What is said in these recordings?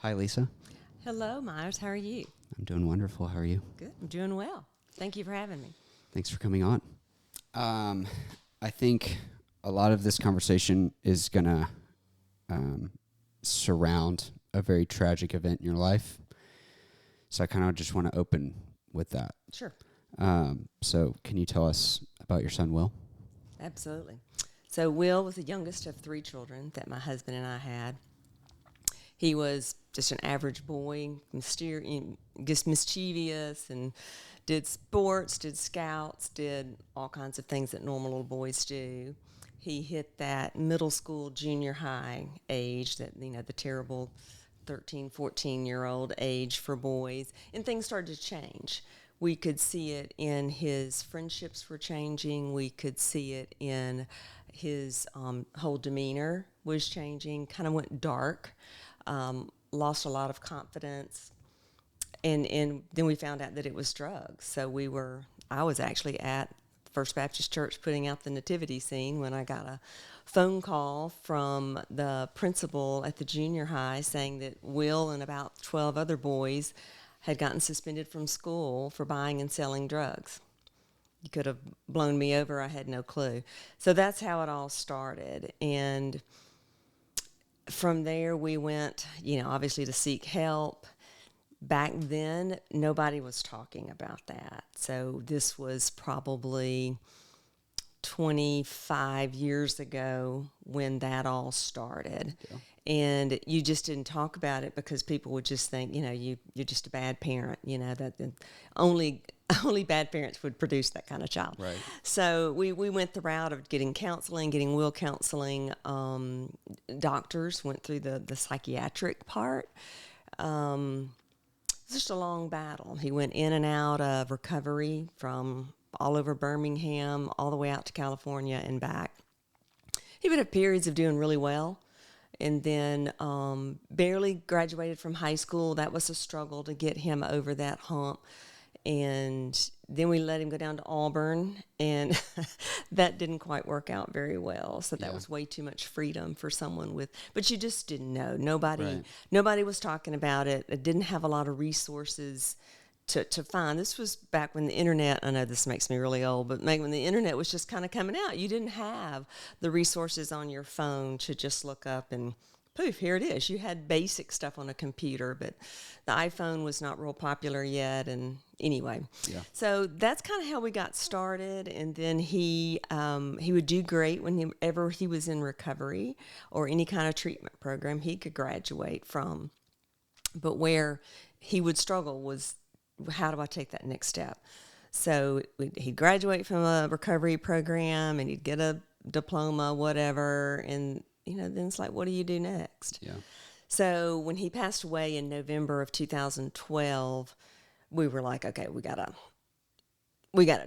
Hi, Lisa. Hello, Myers. How are you? I'm doing wonderful. How are you? Good. I'm doing well. Thank you for having me. Thanks for coming on. I think a lot of this conversation is going to surround a very tragic event in your life. So I kind of just want to open with that. Sure. So can you tell us about your son, Will? Absolutely. So Will was the youngest of three children that my husband and I had. He was just an average boy, just mischievous, and did sports, did scouts, did all kinds of things that normal little boys do. He hit that middle school, junior high age, that, the terrible 13, 14-year-old age for boys, and things started to change. We could see it in his friendships were changing. We could see it in his whole demeanor was changing, kind of went dark, lost a lot of confidence. And then we found out that it was drugs. So I was actually at First Baptist Church putting out the nativity scene when I got a phone call from the principal at the junior high saying that Will and about 12 other boys had gotten suspended from school for buying and selling drugs. You could have blown me over. I had no clue. So that's how it all started. And from there, we went, obviously to seek help. Back then, nobody was talking about that. So this was probably 25 years ago when that all started. Yeah. And you just didn't talk about it because people would just think, you're just a bad parent, that only bad parents would produce that kind of child. Right. So we went the route of getting counseling, getting Will counseling. Doctors went through the psychiatric part. It's just a long battle. He went in and out of recovery from all over Birmingham, all the way out to California and back. He would have periods of doing really well, and then barely graduated from high school. That was a struggle to get him over that hump. And then we let him go down to Auburn, and that didn't quite work out very well. So that was way too much freedom for someone but you just didn't know. Nobody was talking about it. It didn't have a lot of resources to find. This was back when the internet, I know this makes me really old, but when the internet was just kind of coming out. You didn't have the resources on your phone to just look up and poof, here it is. You had basic stuff on a computer, but the iPhone was not real popular yet. And anyway, so that's kind of how we got started. And then he would do great whenever he was in recovery or any kind of treatment program he could graduate from. But where he would struggle was, how do I take that next step? So he'd graduate from a recovery program and he'd get a diploma, whatever, and then it's like, what do you do next? Yeah. So when he passed away in November of 2012, we were like, okay, we gotta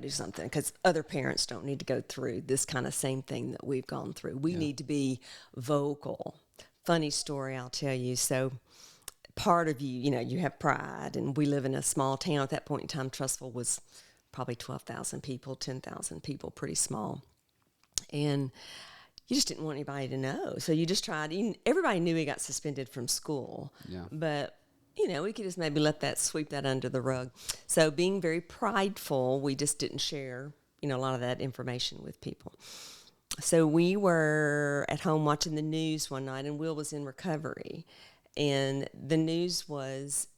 do something, because other parents don't need to go through this kind of same thing that we've gone through. We need to be vocal. Funny story I'll tell you. So part of you have pride, and we live in a small town. At that point in time, Trussville was probably 12,000 people, 10,000 people, pretty small. And you just didn't want anybody to know. So you just tried. Everybody knew he got suspended from school. Yeah. But, we could just maybe sweep that under the rug. So being very prideful, we just didn't share, a lot of that information with people. So we were at home watching the news one night, and Will was in recovery. And the news was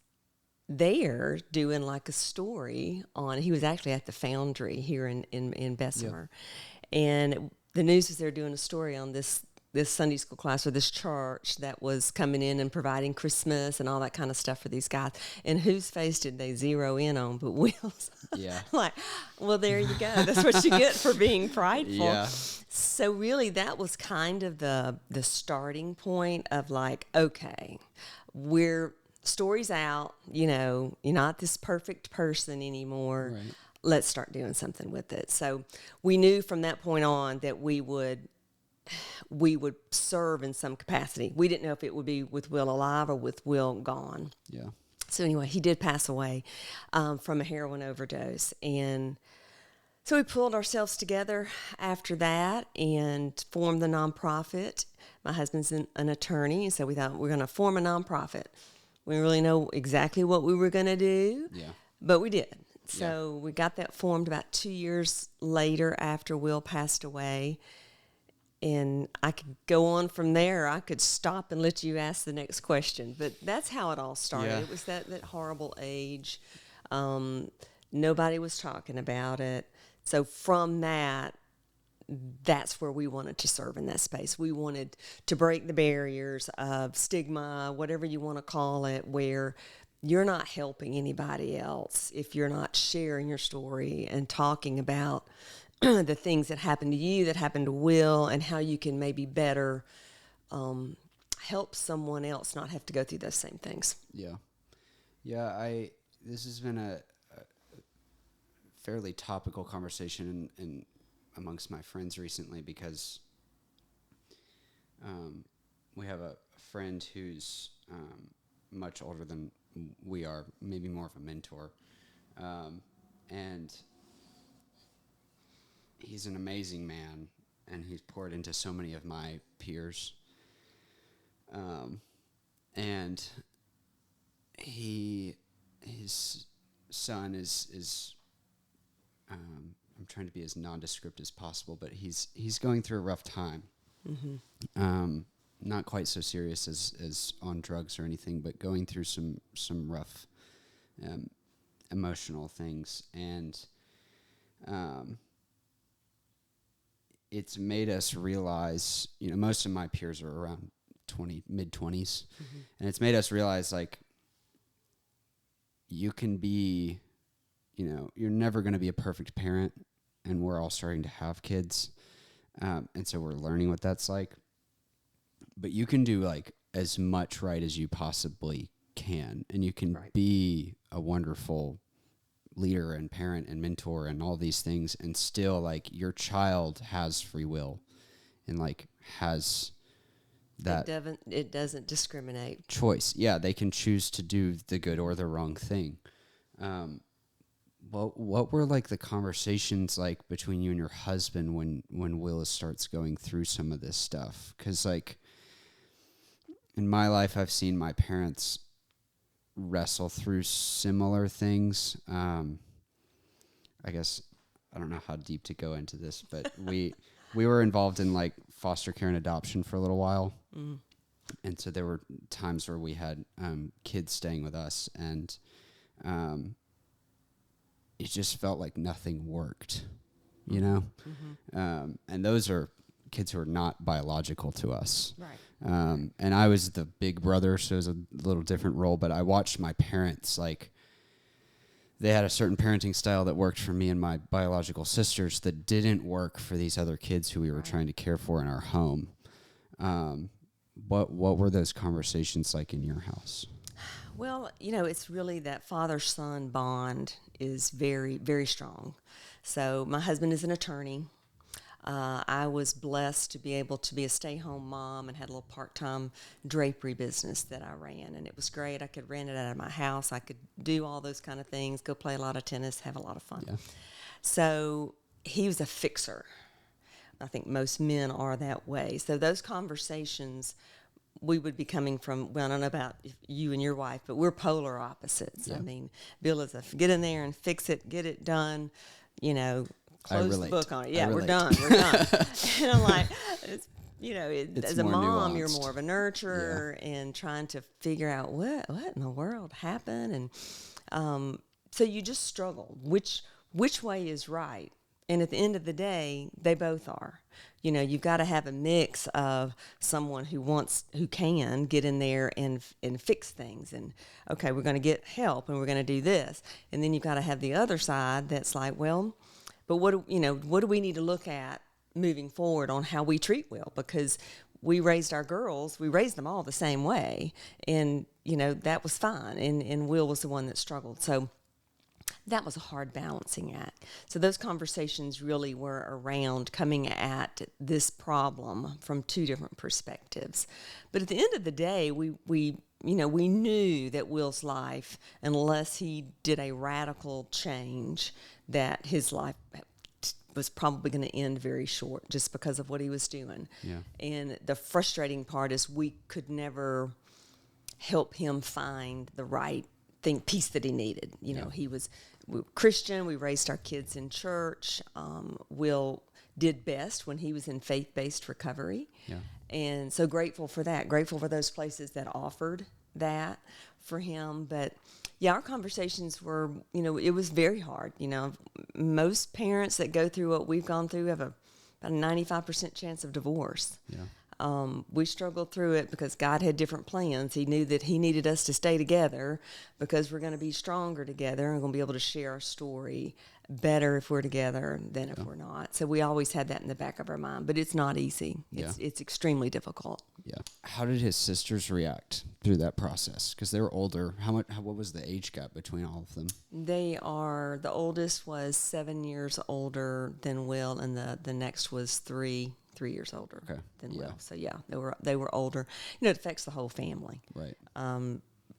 there doing like a story on, he was actually at the Foundry here in Bessemer. Yeah. And the news was there doing a story on this Sunday school class or this church that was coming in and providing Christmas and all that kind of stuff for these guys. And whose face did they zero in on but Will's? Yeah. Like, well, there you go. That's what you get for being prideful. Yeah. So really that was kind of the starting point of like, okay, story's out, you're not this perfect person anymore. Right. Let's start doing something with it. So we knew from that point on that we would serve in some capacity. We didn't know if it would be with Will alive or with Will gone. Yeah. So anyway, he did pass away from a heroin overdose. And so we pulled ourselves together after that and formed the nonprofit. My husband's an attorney, so we thought we're going to form a nonprofit. We didn't really know exactly what we were going to do, Yeah. but we did. So we got that formed about 2 years later after Will passed away. And I could go on from there. I could stop and let you ask the next question. But that's how it all started. Yeah. It was that horrible age. Nobody was talking about it. So from that, that's where we wanted to serve in that space. We wanted to break the barriers of stigma, whatever you want to call it, where you're not helping anybody else if you're not sharing your story and talking about the things that happened to you, that happened to Will, and how you can maybe better help someone else not have to go through those same things. Yeah. Yeah, this has been a fairly topical conversation in amongst my friends recently, because we have a friend who's much older than we are, maybe more of a mentor, and he's an amazing man, and he's poured into so many of my peers, and his son is I'm trying to be as nondescript as possible, but he's going through a rough time. Mm-hmm. Not quite so serious as on drugs or anything, but going through some rough emotional things, and it's made us realize, most of my peers are around mid-20s, mm-hmm. and it's made us realize, like, you can be, you're never going to be a perfect parent, and we're all starting to have kids, and so we're learning what that's like. But you can do, like, as much right as you possibly can, and you can be a wonderful leader and parent and mentor and all these things, and still, like, your child has free will and, like, has that it doesn't discriminate. Choice. Yeah, they can choose to do the good or the wrong thing. What were, like, the conversations like between you and your husband when Willis starts going through some of this stuff? Because, like, in my life, I've seen my parents wrestle through similar things. I guess I don't know how deep to go into this, but we were involved in, like, foster care and adoption for a little while. Mm. And so there were times where we had kids staying with us, and it just felt like nothing worked, Mm-hmm. And those are kids who are not biological to us. Right. And I was the big brother, so it was a little different role, but I watched my parents, like, they had a certain parenting style that worked for me and my biological sisters that didn't work for these other kids who we were trying to care for in our home. What were those conversations like in your house? Well, it's really that father-son bond is very, very strong. So my husband is an attorney. I was blessed to be able to be a stay-home mom and had a little part-time drapery business that I ran, and it was great. I could rent it out of my house. I could do all those kind of things, go play a lot of tennis, have a lot of fun. Yeah. So he was a fixer. I think most men are that way. So those conversations, we would be coming from, well, I don't know about you and your wife, but we're polar opposites. Yeah. I mean, Bill is get in there and fix it, get it done, close the book on it. Yeah, we're done. And I'm like, as a mom, nuanced. You're more of a nurturer and trying to figure out what in the world happened. And so you just struggle. Which way is right? And at the end of the day, they both are. You've got to have a mix of someone who can get in there and fix things. And, okay, we're going to get help and we're going to do this. And then you've got to have the other side that's like, well, but what do we need to look at moving forward on how we treat Will? Because we raised our girls, we raised them all the same way. And, that was fine. And Will was the one that struggled. So that was a hard balancing act. So those conversations really were around coming at this problem from two different perspectives. But at the end of the day, we knew that Will's life, unless he did a radical change, that his life was probably going to end very short just because of what he was doing. Yeah. And the frustrating part is we could never help him find the right piece that he needed. You know, we were Christian. We raised our kids in church. Will did best when he was in faith-based recovery. Yeah. And so grateful for that. Grateful for those places that offered that for him. But yeah, our conversations were, you know, it was very hard. You know, most parents that go through what we've gone through have about a 95% chance of divorce. Yeah. We struggled through it because God had different plans. He knew that he needed us to stay together because we're going to be stronger together and going to be able to share our story better if we're together than if we're not. So we always had that in the back of our mind, but it's not easy. It's extremely difficult. Yeah. How did his sisters react through that process? Because they were older. What was the age gap between all of them? The oldest was 7 years older than Will, and the next was three years older than Will. So yeah, they were older. You know, it affects the whole family. Right.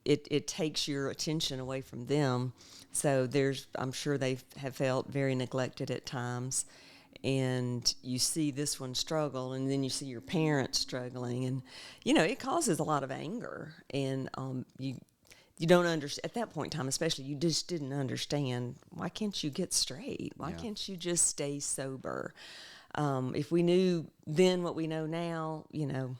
It takes your attention away from them. So I'm sure they have felt very neglected at times. And you see this one struggle, and then you see your parents struggling, and you know it causes a lot of anger. And you don't understand at that point in time, especially you just didn't understand. Why can't you get straight? Why can't you just stay sober? If we knew then what we know now, you know,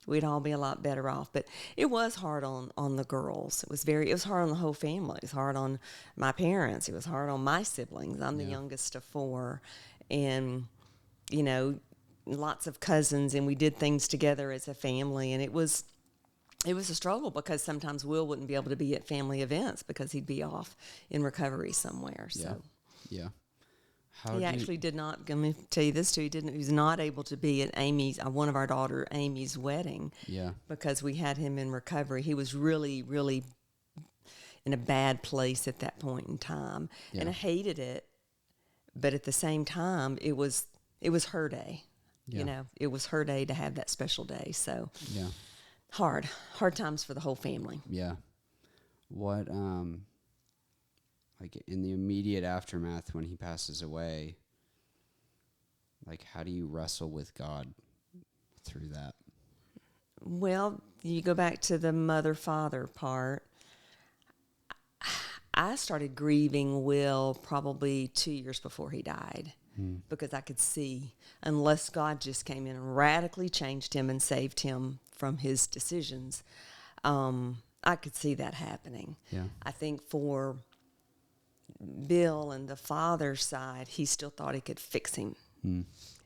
we'd all be a lot better off. But it was hard on the girls. It was hard on the whole family. It was hard on my parents. It was hard on my siblings. I'm the youngest of 4. And, you know, lots of cousins, and we did things together as a family. And it was a struggle because sometimes Will wouldn't be able to be at family events because he'd be off in recovery somewhere. So Yeah. He actually did not. Let me tell you this too. He was not able to be at one of our daughter Amy's wedding. Yeah. Because we had him in recovery. He was really, really in a bad place at that point in time, and I hated it. But at the same time, it was her day. Yeah. You know, it was her day to have that special day. So hard times for the whole family. Yeah. What like in the immediate aftermath when he passes away, like how do you wrestle with God through that? Well, you go back to the mother-father part. I started grieving Will probably 2 years before he died because I could see, unless God just came in and radically changed him and saved him from his decisions, I could see that happening. Yeah. I think for Bill and the father's side, he still thought he could fix him.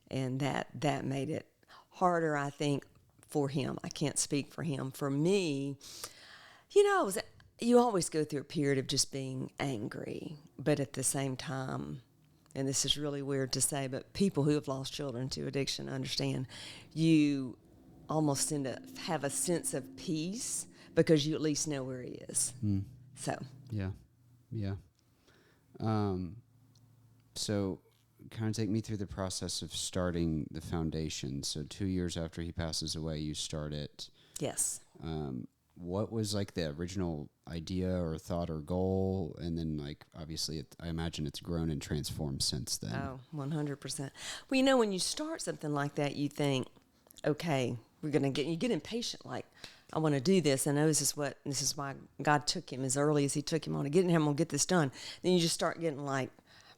And that made it harder, I think, for him. I can't speak for him. For me, you know, you always go through a period of just being angry, but at the same time, and this is really weird to say, but people who have lost children to addiction understand, you almost tend to have a sense of peace because you at least know where he is. So. Yeah. So kind of take me through the process of starting the foundation. So 2 years after he passes away, you start it. Yes. What was like the original idea or thought or goal? And then like, obviously I imagine it's grown and transformed since then. Oh, 100%. Well, you know, when you start something like that, you think, okay, you get impatient. Like, I want to do this. I know this is why God took him as early as he took him on to get him. I'm going to get this done. Then you just start getting like,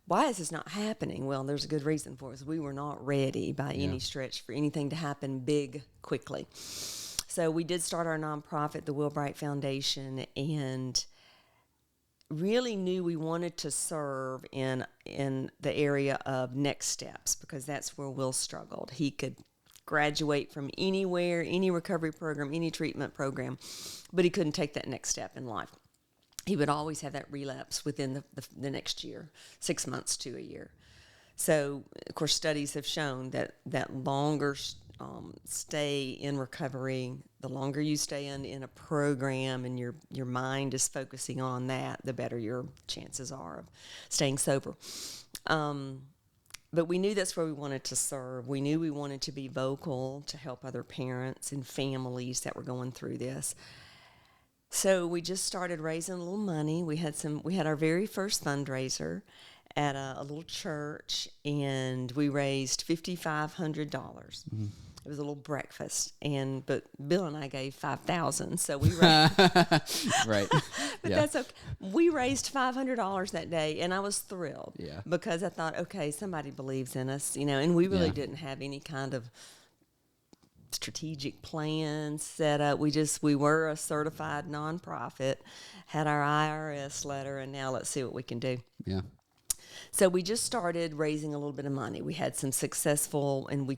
why is this not happening? Well, there's a good reason for it. We were not ready by any stretch for anything to happen big quickly. So we did start our nonprofit, the Will Bright Foundation, and really knew we wanted to serve in the area of next steps because that's where Will struggled. He could graduate from anywhere, any recovery program, any treatment program, but he couldn't take that next step in life. He would always have that relapse within the next year, 6 months to a year. So, of course, studies have shown that longer stay in recovery, the longer you stay in a program and your mind is focusing on that, the better your chances are of staying sober. But we knew that's where we wanted to serve. We knew we wanted to be vocal to help other parents and families that were going through this. So we just started raising a little money. We had our very first fundraiser at a little church, and we raised $5,500. It was a little breakfast, but Bill and I gave $5,000, so we raised, Right. but that's okay. We raised $500 that day, and I was thrilled. Yeah. Because I thought, okay, somebody believes in us, and we really Yeah. didn't have any kind of strategic plans set up. We were a certified nonprofit, had our IRS letter, and now let's see what we can do. Yeah. So we just started raising a little bit of money. We had some successful, and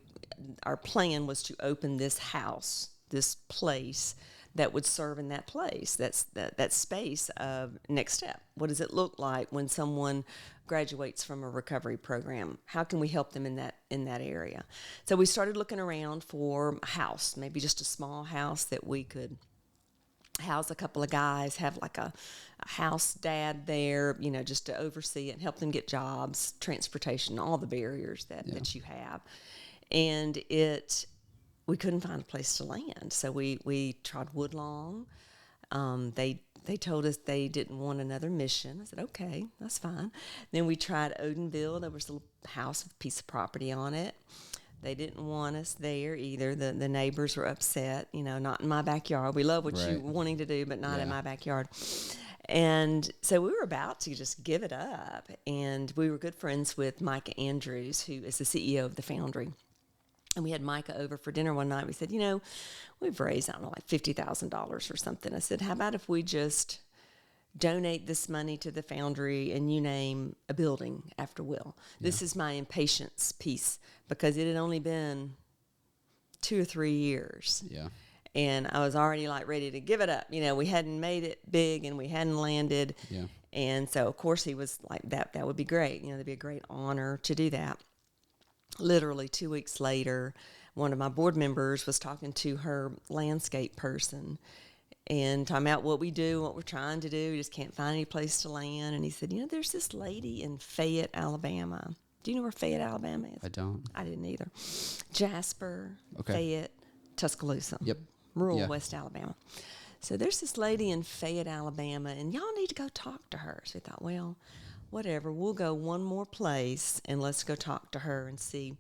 our plan was to open this house, this place that would serve in that place. That's that space of next step. What does it look like when someone graduates from a recovery program? How can we help them in that area? So we started looking around for a house, maybe just a small house that we could house a couple of guys, have like a house dad there, just to oversee it and help them get jobs, transportation, all the barriers that you have. And we couldn't find a place to land. So we tried Woodlawn. They told us they didn't want another Mission. I said, okay, that's fine. Then we tried Odenville. There was a little house with a piece of property on it. They didn't want us there either. The neighbors were upset, not in my backyard. We love what you're wanting to do, but not in my backyard. And so we were about to just give it up. And we were good friends with Micah Andrews, who is the CEO of the Foundry. And we had Micah over for dinner one night. We said, we've raised, I don't know, like $50,000 or something. I said, how about if we just donate this money to the Foundry and you name a building after Will? This is my impatience piece, because it had only been 2 or 3 years. Yeah. And I was already like ready to give it up. We hadn't made it big and we hadn't landed. Yeah. And so, of course, he was like, that would be great. That'd be a great honor to do that. Literally 2 weeks later, one of my board members was talking to her landscape person and talking about what we do, what we're trying to do. We just can't find any place to land. And he said, there's this lady in Fayette, Alabama. Do you know where Fayette, Alabama is? I don't. I didn't either. Jasper, Okay. Fayette, Tuscaloosa. Yep. Rural West Alabama. So there's this lady in Fayette, Alabama, and y'all need to go talk to her. So we thought, well, whatever, we'll go one more place and let's go talk to her and see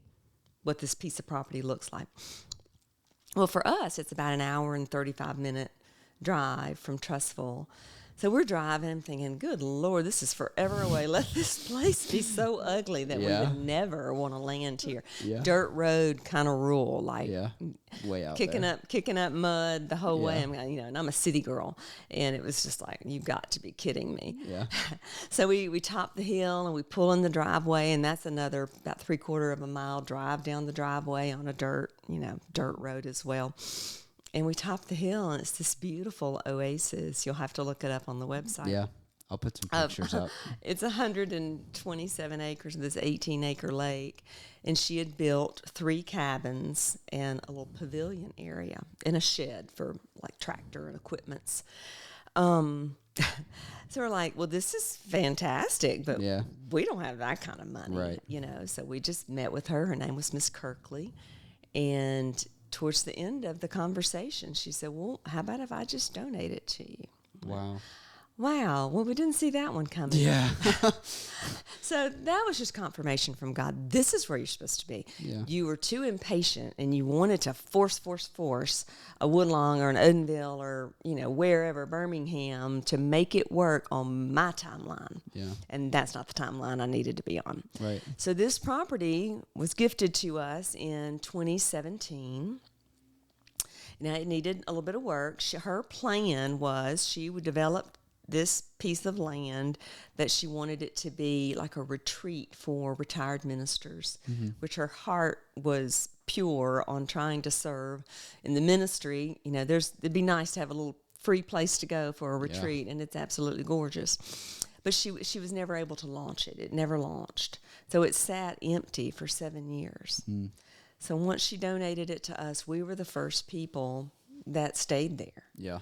what this piece of property looks like. Well, for us, it's about an hour and 35-minute drive from Trussville. So we're driving, I'm thinking, good Lord, this is forever away. Let this place be so ugly that we would never want to land here. Yeah. Dirt road kind of rural, like way out kicking there. kicking up mud the whole way. Yeah. And I'm a city girl, and it was just like, you got to be kidding me. Yeah. So we top the hill and we pull in the driveway, and that's another about 3/4 of a mile drive down the driveway on a dirt road as well. And we top the hill, and it's this beautiful oasis. You'll have to look it up on the website. Yeah. I'll put some pictures up. It's 127 acres of this 18-acre lake, and she had built 3 cabins and a little pavilion area and a shed for like tractor and equipments. So we're like, well, this is fantastic, but we don't have that kind of money, Right. So we just met with her. Her name was Miss Kirkley, and towards the end of the conversation, she said, well, how about if I just donate it to you? Wow. Wow. Well, we didn't see that one coming. Yeah. So that was just confirmation from God. This is where you're supposed to be. Yeah. You were too impatient, and you wanted to force a Woodlawn or an Odenville or, wherever, Birmingham, to make it work on my timeline. Yeah. And that's not the timeline I needed to be on. Right. So this property was gifted to us in 2017. Now, it needed a little bit of work. Her plan was she would develop this piece of land that she wanted it to be like a retreat for retired ministers, which her heart was pure on trying to serve in the ministry. It'd be nice to have a little free place to go for a retreat, and it's absolutely gorgeous. But she was never able to launch it. It never launched. So it sat empty for 7 years. So once she donated it to us, we were the first people that stayed there. Yeah.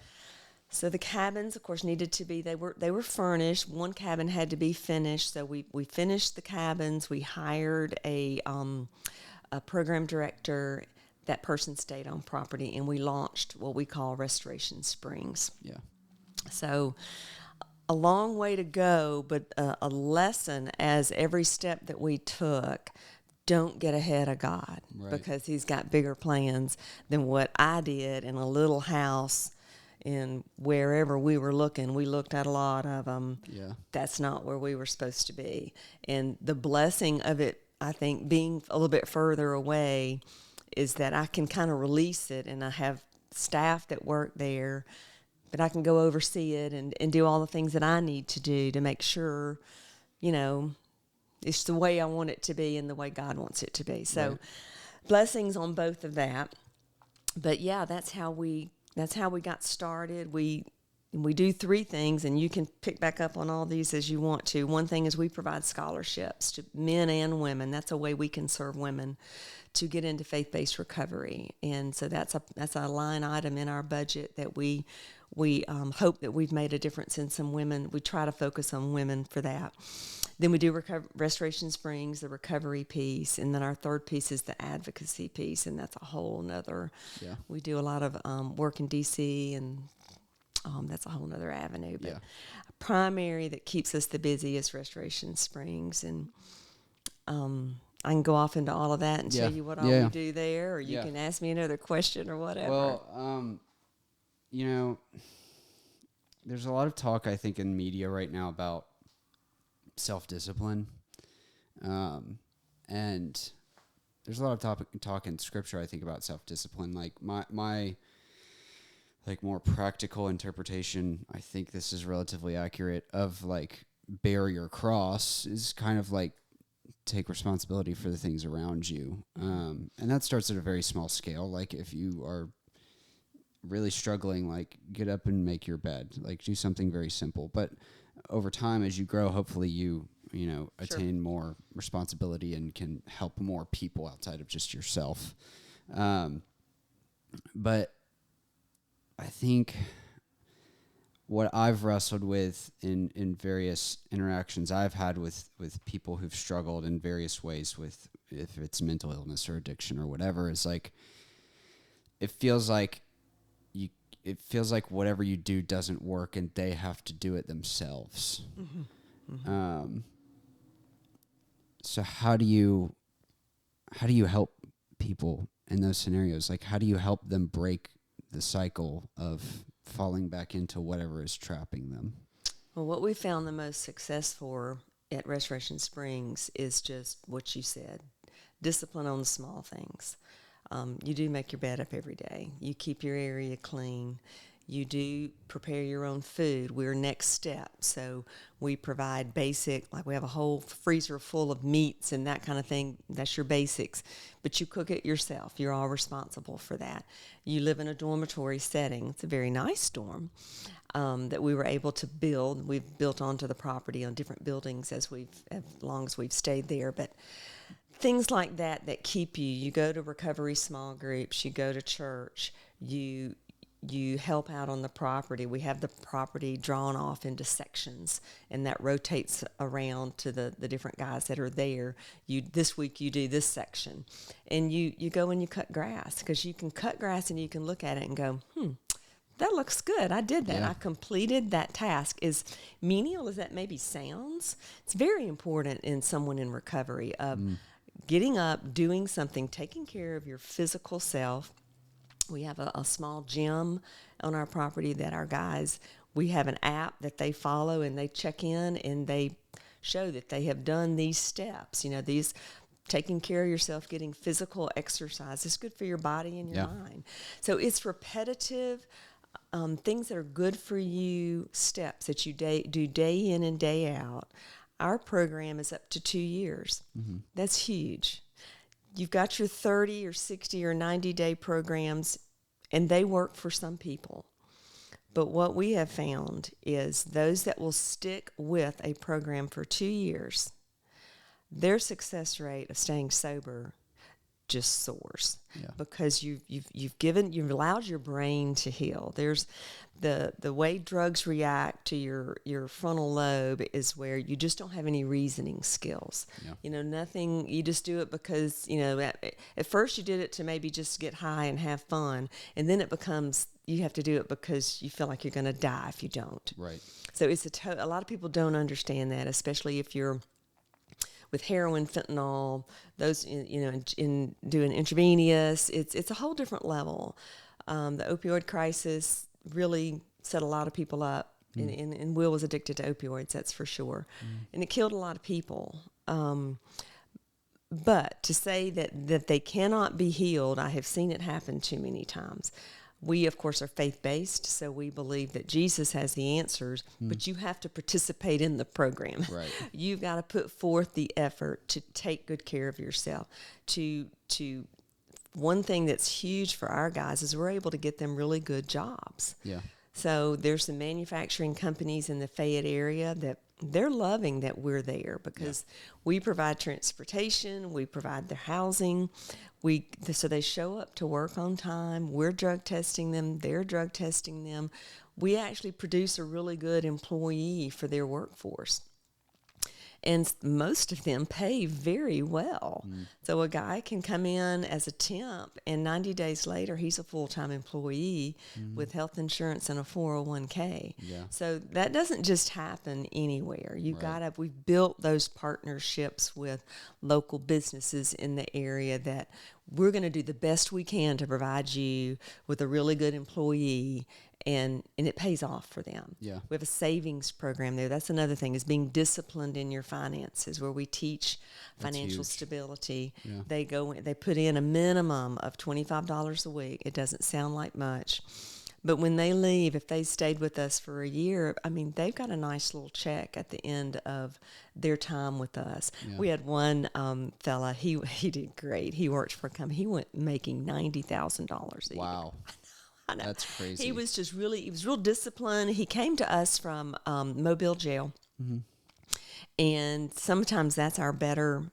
So the cabins, of course, needed to be, they were furnished. One cabin had to be finished. So we finished the cabins. We hired a program director. That person stayed on property, and we launched what we call Restoration Springs. Yeah. So a long way to go, but a lesson as every step that we took don't get ahead of God, Right. because he's got bigger plans than what I did in a little house in wherever we were looking. We looked at a lot of them. Yeah. That's not where we were supposed to be. And the blessing of it, I think, being a little bit further away, is that I can kind of release it, and I have staff that work there, but I can go oversee it and do all the things that I need to do to make sure, you know, it's the way I want it to be and the way God wants it to be. So Right. blessings on both of that. But yeah, that's how we got started. We do three things, and you can pick back up on all these as you want to. One thing is we provide scholarships to men and women. That's a way we can serve women to get into faith-based recovery. And so that's a line item in our budget that we hope that we've made a difference in some women. We try to focus on women for that. Then we do Restoration Springs, the recovery piece, and then our third piece is the advocacy piece, and that's a whole nother. Yeah. We do a lot of work in D.C., and that's a whole nother avenue. But Yeah. primary that keeps us the busiest, Restoration Springs, and I can go off into all of that and Yeah. tell you what all Yeah. we do there, or you Yeah. can ask me another question or whatever. Well, you know, there's a lot of talk, I think, in media right now about self-discipline. And there's a lot of talk in scripture, I think, about self-discipline. Like my like more practical interpretation, I think this is relatively accurate, of like bear your cross is kind of like take responsibility for the things around you. And that starts at a very small scale. Like if you are really struggling, like get up and make your bed, like do something very simple. But over time, as you grow, hopefully you attain more responsibility and can help more people outside of just yourself. But I think what I've wrestled with in various interactions I've had with people who've struggled in various ways with, if it's mental illness or addiction or whatever, is like it feels like whatever you do doesn't work and they have to do it themselves. Mm-hmm. Mm-hmm. So how do you help people in those scenarios? Like, how do you help them break the cycle of falling back into whatever is trapping them? Well, what we found the most success for at Restoration Springs is just what you said, discipline on the small things. You do make your bed up every day. You keep your area clean. You do prepare your own food. We're Next Step, so we provide basic, like we have a whole freezer full of meats and that kind of thing. That's your basics. But you cook it yourself. You're all responsible for that. You live in a dormitory setting. It's a very nice dorm that we were able to build. We've built onto the property on different buildings as long as we've stayed there. But things like that keep you. You go to recovery small groups. You go to church. You help out on the property. We have the property drawn off into sections, and that rotates around to the different guys that are there. This week you do this section, and you go and you cut grass, because you can cut grass and you can look at it and go, that looks good. I did that. Yeah. I completed that task. As menial as that maybe sounds, it's very important in someone in recovery of getting up, doing something, taking care of your physical self. We have a small gym on our property that our guys, we have an app that they follow, and they check in and they show that they have done these steps. These taking care of yourself, getting physical exercise is good for your body and your mind. So it's repetitive things that are good for you, steps that you do day in and day out. Our program is up to 2 years. Mm-hmm. That's huge. You've got your 30 or 60 or 90-day programs, and they work for some people. But what we have found is those that will stick with a program for 2 years, their success rate of staying sober just soars, because you've allowed your brain to heal. There's the way drugs react to your frontal lobe is where you just don't have any reasoning skills. Nothing. You just do it because at first you did it to maybe just get high and have fun, and then it becomes you have to do it because you feel like you're going to die if you don't. Right. So it's a lot of people don't understand that, especially if you're with heroin, fentanyl, those, in doing intravenous. It's a whole different level. The opioid crisis really set a lot of people up. And Will was addicted to opioids, that's for sure. And it killed a lot of people. But to say that they cannot be healed, I have seen it happen too many times. We, of course, are faith-based, so we believe that Jesus has the answers, but you have to participate in the program. Right. You've got to put forth the effort to take good care of yourself. One thing that's huge for our guys is we're able to get them really good jobs. Yeah. So there's some manufacturing companies in the Fayette area that they're loving that we're there because we provide transportation, we provide their housing, so they show up to work on time. We're drug testing them, they're drug testing them. We actually produce a really good employee for their workforce. And most of them pay very well. So a guy can come in as a temp, and 90 days later, he's a full-time employee with health insurance and a 401k. Yeah. So that doesn't just happen anywhere. We've built those partnerships with local businesses in the area that we're going to do the best we can to provide you with a really good employee, and it pays off for them. Yeah. We have a savings program there. That's another thing, is being disciplined in your finances, where we teach financial stability. Yeah. They put in a minimum of $25 a week. It doesn't sound like much. But when they leave, if they stayed with us for a year, I mean, they've got a nice little check at the end of their time with us. Yeah. We had one fella, he did great. He worked for a company. He went making $90,000 a year. Wow. I know. That's crazy. He was real disciplined. He came to us from Mobile Jail. And sometimes that's our better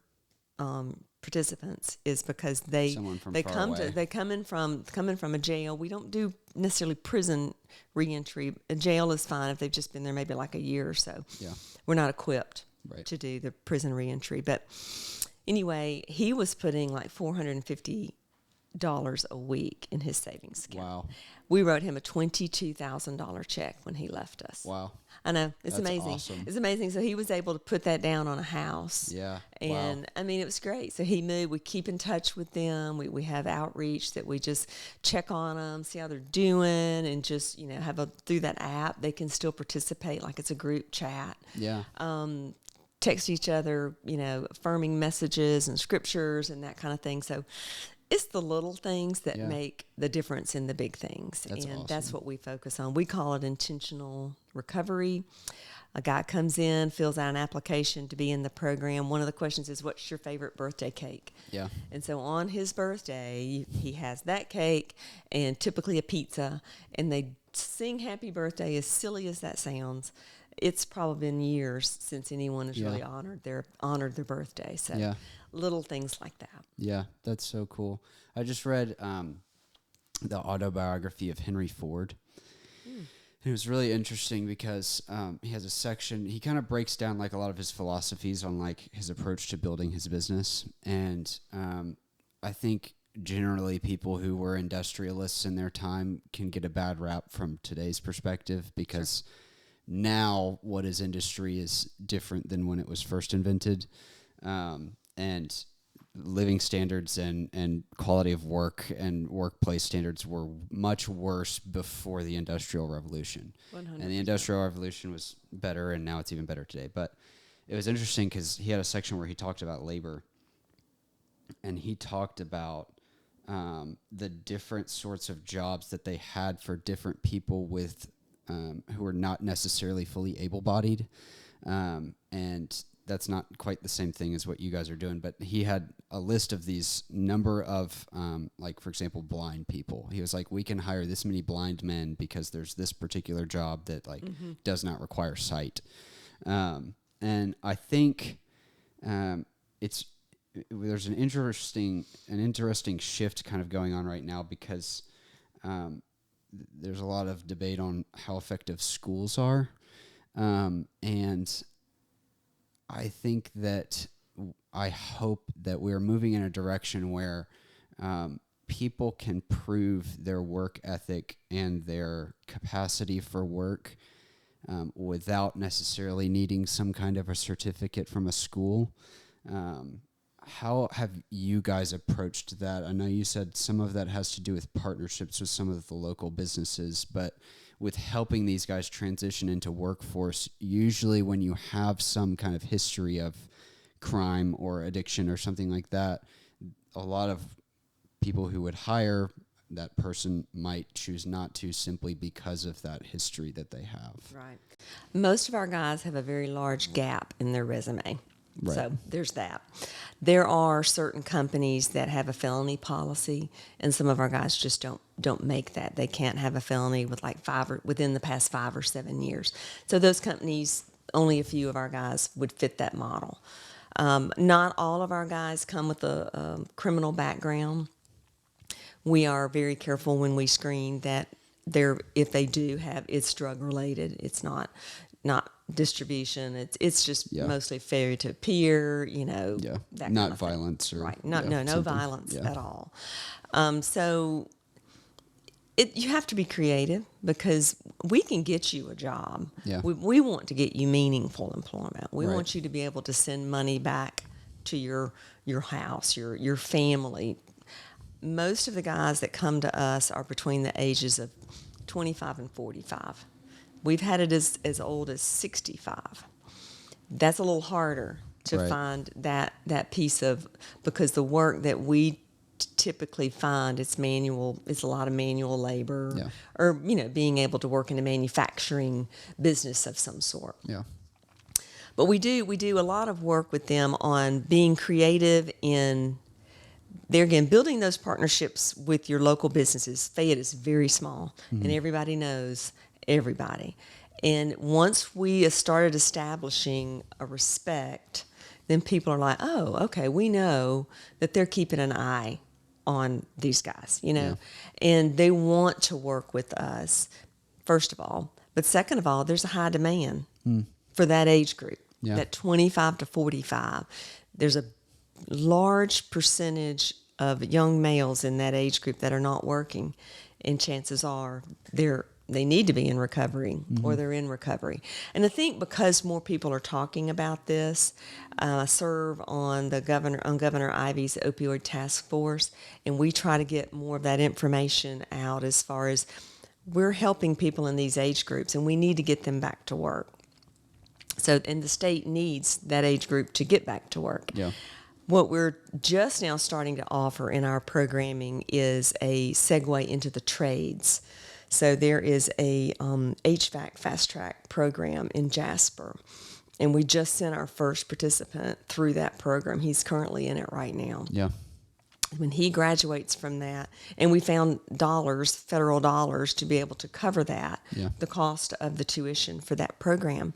participants, is because they come from a jail. We don't do necessarily prison reentry. A jail is fine if they've just been there maybe like a year or so. Yeah. We're not equipped Right. to do the prison reentry. But anyway, he was putting like $450 a week in his savings account. Wow. We wrote him a $22,000 check when he left us. Wow. I know. It's That's amazing. awesome. It's amazing. So he was able to put that down on a house. Yeah. And wow. I mean, it was great. So he moved. We keep in touch with them. We have outreach that we just check on them, see how they're doing, and just, through that app, they can still participate like it's a group chat. Yeah. Text each other, affirming messages and scriptures and that kind of thing. So it's the little things that make the difference in the big things. That's and awesome. That's what we focus on. We call it intentional recovery. A guy comes in, fills out an application to be in the program. One of the questions is, what's your favorite birthday cake? Yeah. And so on his birthday, he has that cake and typically a pizza, and they sing happy birthday, as silly as that sounds. It's probably been years since anyone has really honored their birthday. So little things like that. Yeah, that's so cool. I just read the autobiography of Henry Ford. It was really interesting because he has a section, he kind of breaks down like a lot of his philosophies on like his approach to building his business. And I think generally people who were industrialists in their time can get a bad rap from today's perspective, because now what is industry is different than when it was first invented. And living standards and quality of work and workplace standards were much worse before the Industrial Revolution. 100%. And the Industrial Revolution was better, and now it's even better today. But it was interesting because he had a section where he talked about labor, and he talked about the different sorts of jobs that they had for different people with who were not necessarily fully able-bodied. And that's not quite the same thing as what you guys are doing, but he had a list of these number of, like, for example, blind people. He was like, we can hire this many blind men because there's this particular job that, like, does not require sight. And I think there's an interesting shift kind of going on right now, because there's a lot of debate on how effective schools are. And I think that I hope that we're moving in a direction where people can prove their work ethic and their capacity for work without necessarily needing some kind of a certificate from a school. How have you guys approached that? I know you said some of that has to do with partnerships with some of the local businesses, but with helping these guys transition into workforce, usually when you have some kind of history of crime or addiction or something like that, a lot of people who would hire that person might choose not to simply because of that history that they have. Right. Most of our guys have a very large gap in their resume. Right. So there's that. There are certain companies that have a felony policy, and some of our guys just don't make that. They can't have a felony with like within the past 5 or 7 years. So those companies, only a few of our guys would fit that model. Not all of our guys come with a criminal background. We are very careful when we screen that if they do have, it's drug related. It's not distribution. It's just mostly failure to appear, that kind not of thing. violence or right. No something. violence at all. So you have to be creative because we can get you a job. Yeah. We want to get you meaningful employment. We Right. want you to be able to send money back to your house, your family. Most of the guys that come to us are between the ages of 25 and 45. We've had it as old as 65. That's a little harder to Right. find that piece of, because the work that we typically find, it's manual. It's a lot of manual labor, Yeah. or being able to work in a manufacturing business of some sort. Yeah. But we do a lot of work with them on being creative in, there again, building those partnerships with your local businesses. Fayette is very small, and everybody knows everybody. And once we started establishing a respect, then people are like, oh, okay, we know that they're keeping an eye on these guys, and they want to work with us, first of all. But second of all, there's a high demand for that age group, that 25 to 45. There's a large percentage of young males in that age group that are not working, and chances are they need to be in recovery, or they're in recovery. And I think because more people are talking about this, I serve on Governor Ivey's opioid task force, and we try to get more of that information out as far as we're helping people in these age groups, and we need to get them back to work. So, and the state needs that age group to get back to work. Yeah. What we're just now starting to offer in our programming is a segue into the trades. So there is a HVAC fast track program in Jasper, and we just sent our first participant through that program. He's currently in it right now. Yeah. When he graduates from that, and we found federal dollars, to be able to cover that, the cost of the tuition for that program.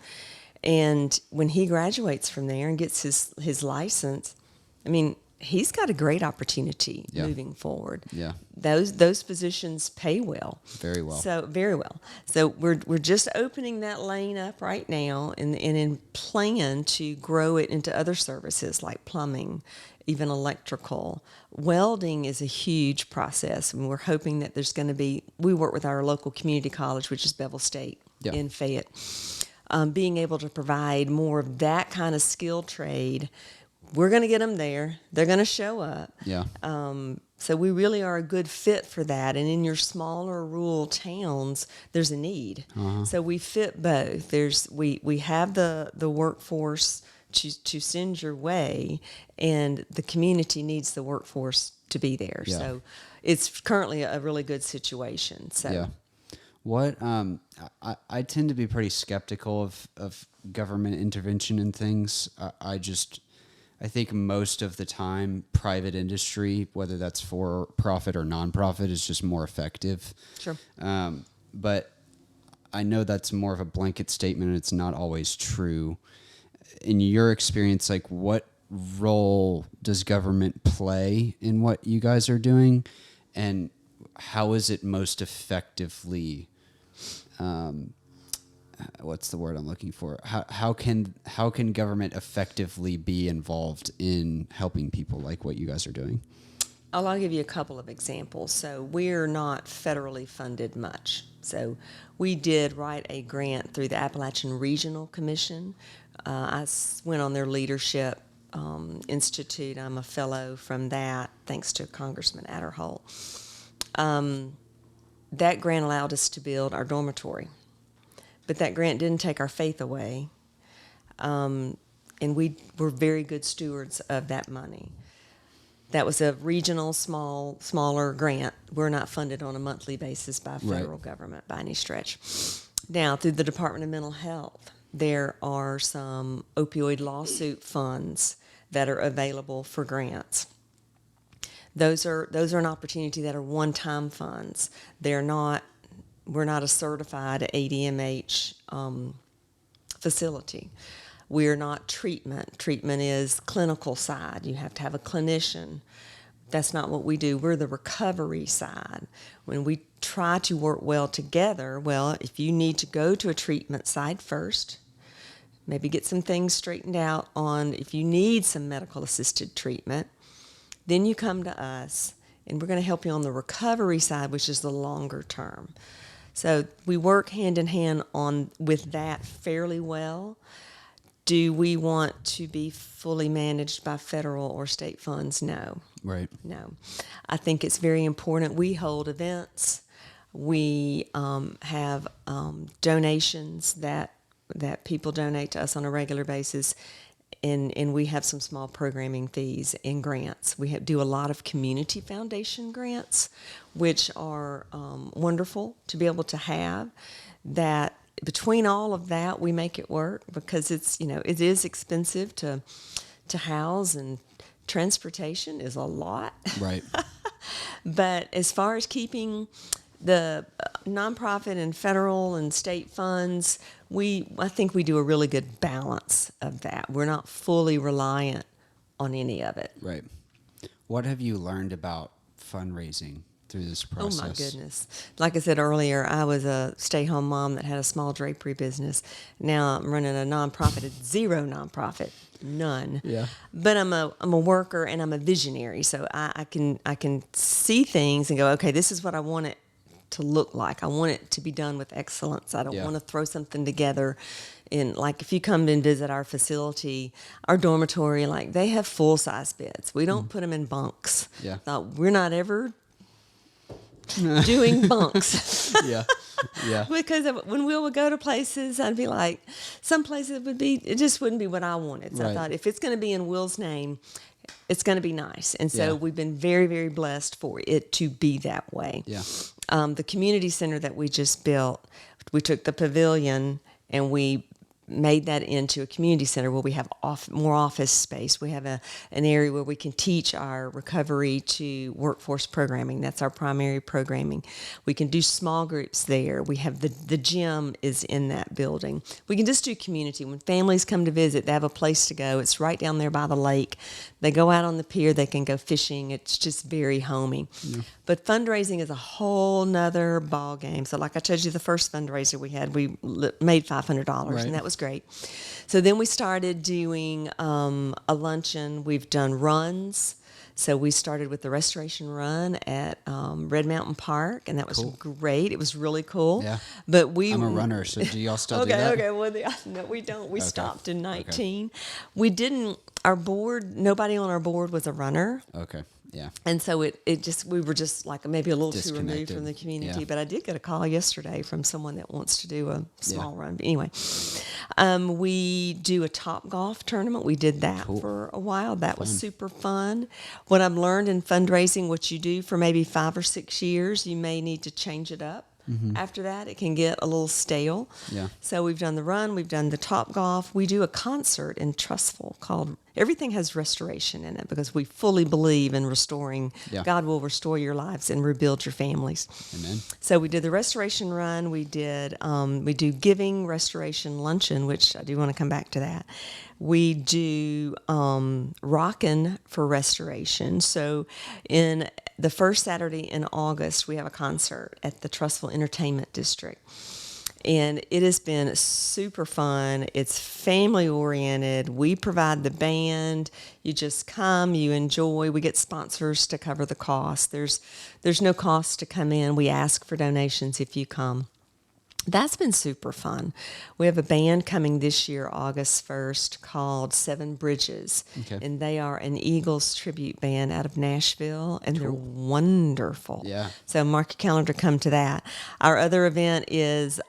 And when he graduates from there and gets his license, I mean, he's got a great opportunity moving forward. Yeah. Those positions pay well. Very well. So very well. So we're just opening that lane up right now, and in plan to grow it into other services like plumbing, even electrical. Welding is a huge process, and we're hoping that there's going to be. We work with our local community college, which is Bevel State in Fayette. Being able to provide more of that kind of skill trade. We're going to get them there. They're going to show up. Yeah. So we really are a good fit for that. And in your smaller rural towns, there's a need. So we fit both. We have the workforce to send your way, and the community needs the workforce to be there. Yeah. So it's currently a really good situation. So Yeah. What I tend to be pretty skeptical of government intervention in things. I think most of the time, private industry, whether that's for profit or nonprofit, is just more effective. Sure. But I know that's more of a blanket statement, and it's not always true. In your experience, like, what role does government play in what you guys are doing, and how is it most effectively? What's the word I'm looking for? How can government effectively be involved in helping people like what you guys are doing? I'll give you a couple of examples. So we're not federally funded much. So we did write a grant through the Appalachian Regional Commission. I went on their leadership Institute. I'm a fellow from that, thanks to Congressman Adderholt. That grant allowed us to build our dormitory, but that grant didn't take our faith away, and we were very good stewards of that money. That was a regional, smaller grant. We're not funded on a monthly basis by federal government by any stretch. Now, through the Department of Mental Health, there are some opioid lawsuit funds that are available for grants. Those are an opportunity that are one-time funds. We're not a certified ADMH facility. We're not treatment. Treatment is clinical side. You have to have a clinician. That's not what we do. We're the recovery side. When we try to work well together, well, if you need to go to a treatment side first, maybe get some things straightened out on if you need some medical assisted treatment, then you come to us, and we're going to help you on the recovery side, which is the longer term. So we work hand in hand with that fairly well. Do we want to be fully managed by federal or state funds? No. Right. No. I think it's very important. We hold events. We have donations that people donate to us on a regular basis, and we have some small programming fees and grants. We do a lot of community foundation grants, which are wonderful to be able to have. That between all of that, we make it work because it is expensive to house, and transportation is a lot. Right. But as far as keeping the nonprofit and federal and state funds, I think we do a really good balance of that. We're not fully reliant on any of it. Right. What have you learned about fundraising through this process? Oh, my goodness. Like I said earlier, I was a stay-home mom that had a small drapery business. Now I'm running a nonprofit. It's zero nonprofit. None. Yeah. But I'm a worker, and I'm a visionary. So I can see things and go, okay, this is what I want it to look like. I want it to be done with excellence. I don't want to throw something together. Like if you come and visit our facility, our dormitory, like they have full-size beds. We don't put them in bunks. Yeah. We're not ever doing bunks. Yeah. Because when Will would go to places, I'd be like, some places it just wouldn't be what I wanted. So I thought, if it's going to be in Will's name, it's going to be nice. And so we've been very, very blessed for it to be that way. Yeah. The community center that we just built, we took the pavilion and we made that into a community center where we have more office space. We have an area where we can teach our recovery to workforce programming. That's our primary programming. We can do small groups there. We have the gym is in that building. We can just do community. When families come to visit, they have a place to go. It's right down there by the lake. They go out on the pier. They can go fishing. It's just very homey. Yeah. But fundraising is a whole nother ball game. So like I told you, the first fundraiser we had, we made $500, and that was great. So then we started doing a luncheon. We've done runs. So we started with the restoration run at Red Mountain Park, and that was great. It was really cool. Yeah. But I'm a runner, so do y'all still do that? Okay. Well, no, we don't. We stopped in 19. Okay. We didn't. Our board. Nobody on our board was a runner. Okay. Yeah. And so we were just like maybe a little too removed from the community. Yeah. But I did get a call yesterday from someone that wants to do a small run. But anyway, we do a Top Golf tournament. We did that for a while. That was super fun. What I've learned in fundraising, what you do for maybe 5 or 6 years, you may need to change it up. Mm-hmm. After that, it can get a little stale. Yeah. So we've done the run, we've done the Top Golf. We do a concert in Trussville called Everything Has Restoration in it, because we fully believe in restoring. Yeah. God will restore your lives and rebuild your families. Amen. So we did the restoration run. We do giving restoration luncheon, which I do want to come back to that. We do Rockin' for Restoration. So in the first Saturday in August, we have a concert at the Trussville Entertainment District. And it has been super fun. It's family oriented. We provide the band. You just come, you enjoy. We get sponsors to cover the cost. There's no cost to come in. We ask for donations if you come. That's been super fun. We have a band coming this year, August 1st, called Seven Bridges. Okay. And they are an Eagles tribute band out of Nashville, and they're wonderful. Yeah. So mark your calendar, come to that. Our other event is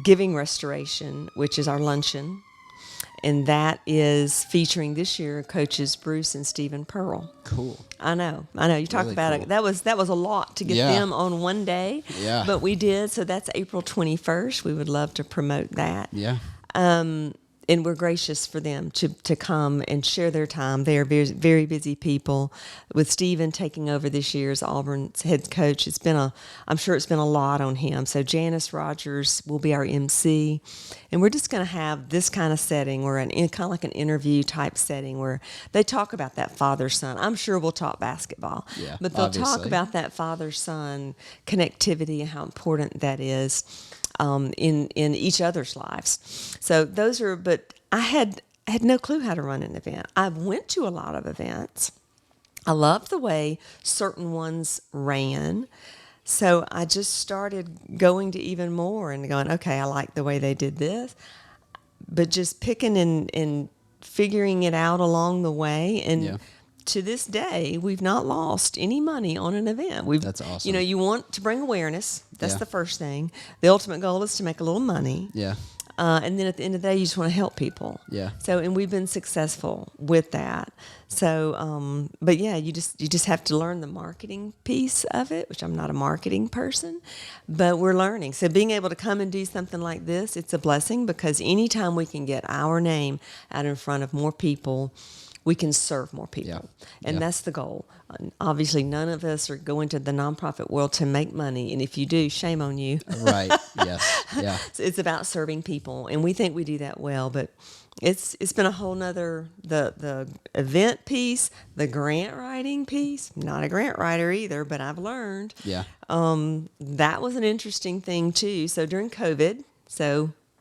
Giving Restoration, which is our luncheon. And that is featuring this year coaches Bruce and Stephen Pearl. Cool. I know. You talk Really about cool. it. That was a lot to get Yeah. them on one day. Yeah. But we did. So that's April 21st. We would love to promote that. Yeah. And we're gracious for them to come and share their time. They are very, very busy people. With Stephen taking over this year as Auburn's head coach, I'm sure it's been a lot on him. So Janice Rogers will be our MC, and we're just going to have this kind of setting, where kind of like an interview type setting, where they talk about that father-son. I'm sure we'll talk basketball, Yeah, but they'll talk obviously. about that father-son connectivity and how important that is. In each other's lives. So those are, but I had no clue how to run an event. I went to a lot of events. I loved the way certain ones ran. So I just started going to even more and going, okay, I like the way they did this. But just picking and figuring it out along the way. And Yeah. to this day, we've not lost any money on an event. That's awesome. You know, you want to bring awareness. That's Yeah. the first thing. The ultimate goal is to make a little money. Yeah. And then at the end of the day, you just want to help people. Yeah. So, and we've been successful with that. So, but yeah, you just have to learn the marketing piece of it, which I'm not a marketing person, but we're learning. So being able to come and do something like this, it's a blessing, because anytime we can get our name out in front of more people, we can serve more people. Yeah. And Yeah. that's the goal. Obviously, none of us are going to the nonprofit world to make money. And if you do, shame on you. Right. Yes. Yeah. So it's about serving people. And we think we do that well. But it's been a whole nother, the event piece, the grant writing piece. Not a grant writer either, but I've learned. Yeah. That was an interesting thing, too. So during COVID,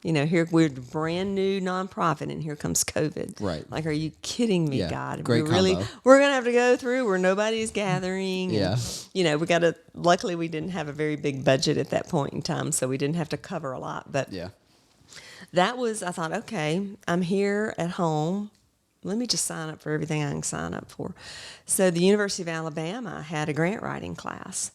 here we're a brand new nonprofit, and here comes COVID. Right. Like, are you kidding me, Yeah. God? Great combo. We're gonna have to go through where nobody's gathering. Yeah. And, we got to. Luckily, we didn't have a very big budget at that point in time, so we didn't have to cover a lot. But Yeah. that was, I thought, okay, I'm here at home. Let me just sign up for everything I can sign up for. So the University of Alabama had a grant writing class.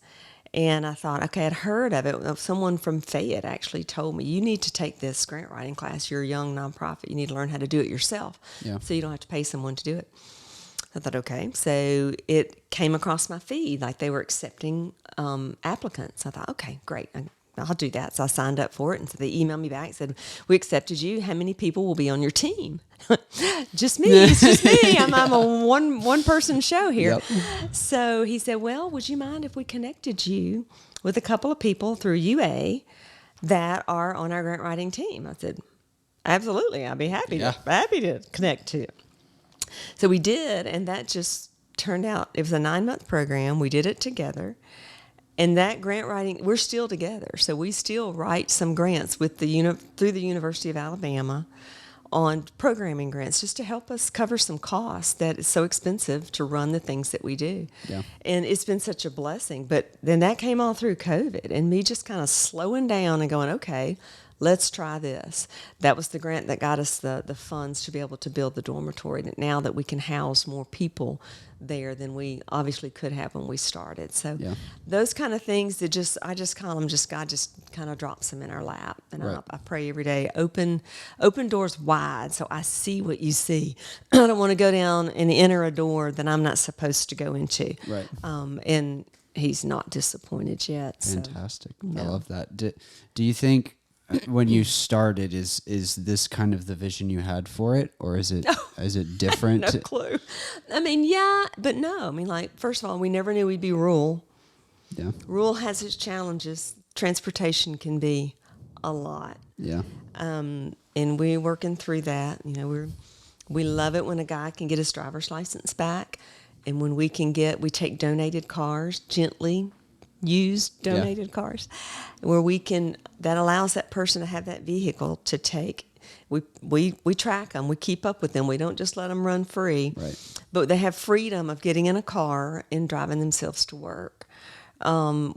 And I thought, okay, I'd heard of it. Someone from Fayette actually told me, you need to take this grant writing class. You're a young nonprofit. You need to learn how to do it yourself. Yeah. So you don't have to pay someone to do it. I thought, okay. So it came across my feed, like they were accepting applicants. I thought, okay, great. I'll do that. So I signed up for it. And so they emailed me back and said, we accepted you. How many people will be on your team? Just me. It's just me. I'm a one person show here. Yep. So he said, well, would you mind if we connected you with a couple of people through UA that are on our grant writing team? I said, absolutely. I'd be happy to connect to. So we did, and that just turned out, it was a 9-month program. We did it together. And that grant writing, we're still together. So we still write some grants with through the University of Alabama on programming grants, just to help us cover some costs that is so expensive to run the things that we do. Yeah. And it's been such a blessing. But then that came all through COVID, and me just kind of slowing down and going, okay, let's try this. That was the grant that got us the funds to be able to build the dormitory, that now that we can house more people there than we obviously could have when we started. So Yeah. those kind of things that I just call them, God just kind of drops them in our lap. And Right. I pray every day, open doors wide so I see what you see. I don't want to go down and enter a door that I'm not supposed to go into. Right. And he's not disappointed yet. So. Fantastic. I yeah. love that. Do you think when you started, is this kind of the vision you had for it, or is it different? No clue. I mean, yeah, but no. I mean, like, first of all, we never knew we'd be rural. Yeah. Rural has its challenges. Transportation can be a lot. Yeah. And we're working through that. We love it when a guy can get his driver's license back, and when we take donated cars, gently used donated cars, where that allows that person to have that vehicle to take. We track them, we keep up with them. We don't just let them run free. Right. But they have freedom of getting in a car and driving themselves to work.